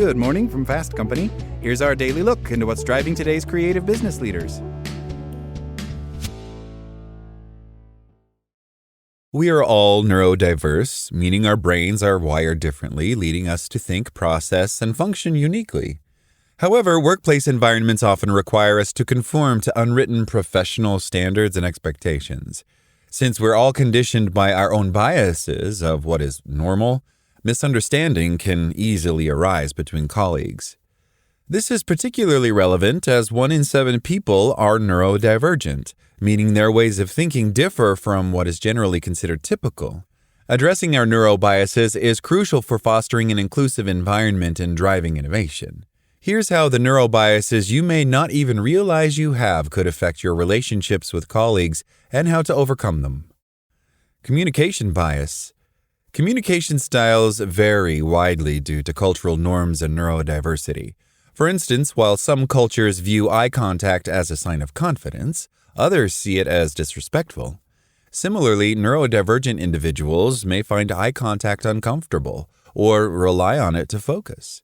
Good morning from Fast Company. Here's our daily look into what's driving today's creative business leaders. We are all neurodiverse, meaning our brains are wired differently, leading us to think, process, and function uniquely. However, workplace environments often require us to conform to unwritten professional standards and expectations. Since we're all conditioned by our own biases of what is normal, misunderstanding can easily arise between colleagues. This is particularly relevant as 1 in 7 people are neurodivergent, meaning their ways of thinking differ from what is generally considered typical. Addressing our neurobiases is crucial for fostering an inclusive environment and driving innovation. Here's how the neurobiases you may not even realize you have could affect your relationships with colleagues and how to overcome them. Communication bias. Communication styles vary widely due to cultural norms and neurodiversity. For instance, while some cultures view eye contact as a sign of confidence, others see it as disrespectful. Similarly, neurodivergent individuals may find eye contact uncomfortable or rely on it to focus.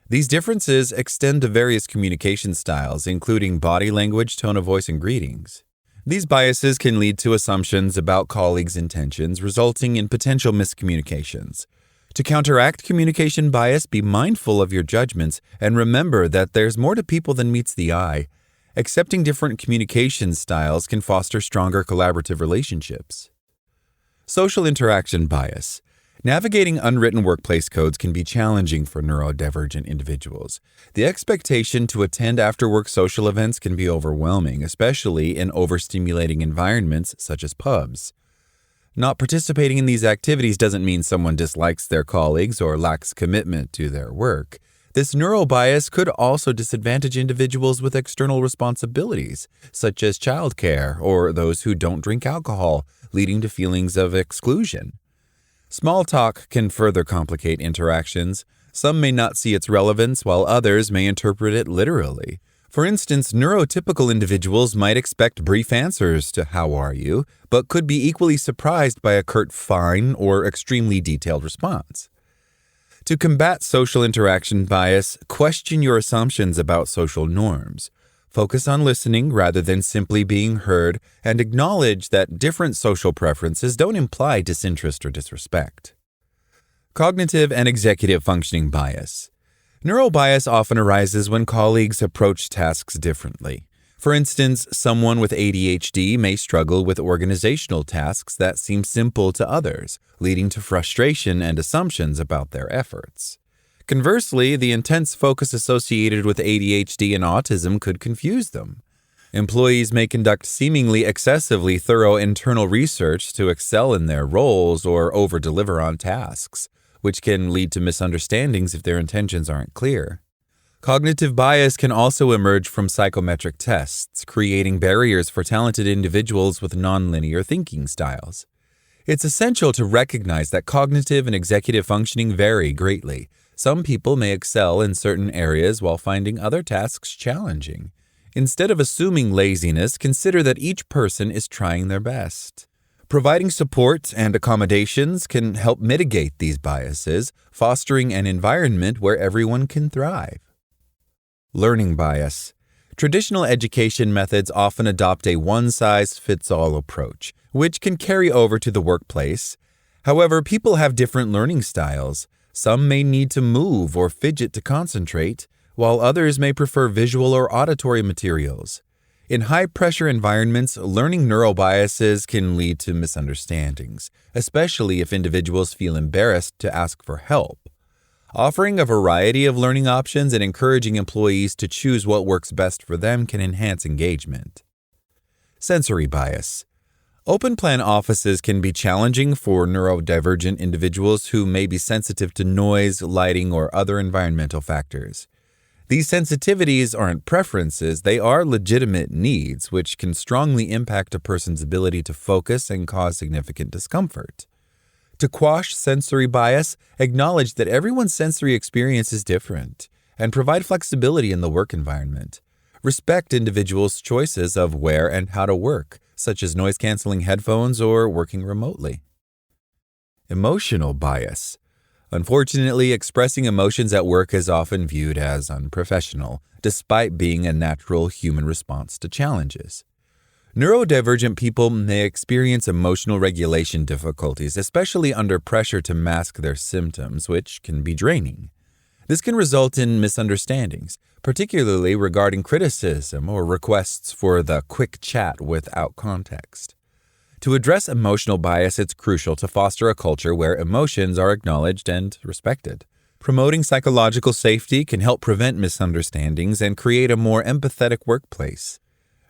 These differences extend to various communication styles, including body language, tone of voice, and greetings. These biases can lead to assumptions about colleagues' intentions, resulting in potential miscommunications. To counteract communication bias, be mindful of your judgments and remember that there's more to people than meets the eye. Accepting different communication styles can foster stronger collaborative relationships. Social interaction bias. Navigating unwritten workplace codes can be challenging for neurodivergent individuals. The expectation to attend after-work social events can be overwhelming, especially in overstimulating environments such as pubs. Not participating in these activities doesn't mean someone dislikes their colleagues or lacks commitment to their work. This neurobias could also disadvantage individuals with external responsibilities, such as childcare or those who don't drink alcohol, leading to feelings of exclusion. Small talk can further complicate interactions. Some may not see its relevance, while others may interpret it literally. For instance, neurotypical individuals might expect brief answers to "how are you," but could be equally surprised by a curt "fine" or extremely detailed response. To combat social interaction bias, question your assumptions about social norms. Focus on listening rather than simply being heard, and acknowledge that different social preferences don't imply disinterest or disrespect. Cognitive and executive functioning bias. Neurobias often arises when colleagues approach tasks differently. For instance, someone with ADHD may struggle with organizational tasks that seem simple to others, leading to frustration and assumptions about their efforts. Conversely, the intense focus associated with ADHD and autism could confuse them. Employees may conduct seemingly excessively thorough internal research to excel in their roles or over-deliver on tasks, which can lead to misunderstandings if their intentions aren't clear. Cognitive bias can also emerge from psychometric tests, creating barriers for talented individuals with nonlinear thinking styles. It's essential to recognize that cognitive and executive functioning vary greatly. Some people may excel in certain areas while finding other tasks challenging. Instead of assuming laziness, consider that each person is trying their best. Providing support and accommodations can help mitigate these biases, fostering an environment where everyone can thrive. Learning bias. Traditional education methods often adopt a one-size-fits-all approach, which can carry over to the workplace. However, people have different learning styles. Some may need to move or fidget to concentrate, while others may prefer visual or auditory materials. In high-pressure environments, learning neurobiases can lead to misunderstandings, especially if individuals feel embarrassed to ask for help. Offering a variety of learning options and encouraging employees to choose what works best for them can enhance engagement. Sensory bias. Open-plan offices can be challenging for neurodivergent individuals who may be sensitive to noise, lighting, or other environmental factors. These sensitivities aren't preferences, they are legitimate needs, which can strongly impact a person's ability to focus and cause significant discomfort. To quash sensory bias, acknowledge that everyone's sensory experience is different, and provide flexibility in the work environment. Respect individuals' choices of where and how to work, such as noise-canceling headphones or working remotely. Emotional bias. Unfortunately, expressing emotions at work is often viewed as unprofessional, despite being a natural human response to challenges. Neurodivergent people may experience emotional regulation difficulties, especially under pressure to mask their symptoms, which can be draining. This can result in misunderstandings, particularly regarding criticism or requests for the quick chat without context. To address emotional bias, it's crucial to foster a culture where emotions are acknowledged and respected. Promoting psychological safety can help prevent misunderstandings and create a more empathetic workplace.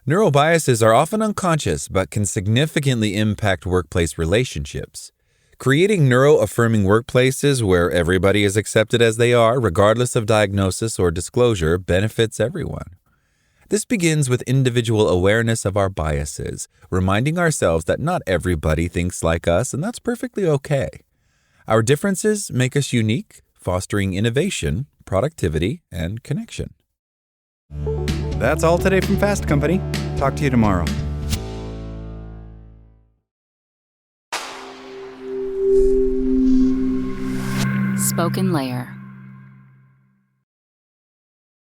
Neurobiases are often unconscious but can significantly impact workplace relationships. Creating neuro-affirming workplaces where everybody is accepted as they are, regardless of diagnosis or disclosure, benefits everyone. This begins with individual awareness of our biases, reminding ourselves that not everybody thinks like us, and that's perfectly okay. Our differences make us unique, fostering innovation, productivity, and connection. That's all today from Fast Company. Talk to you tomorrow. Spoken Layer.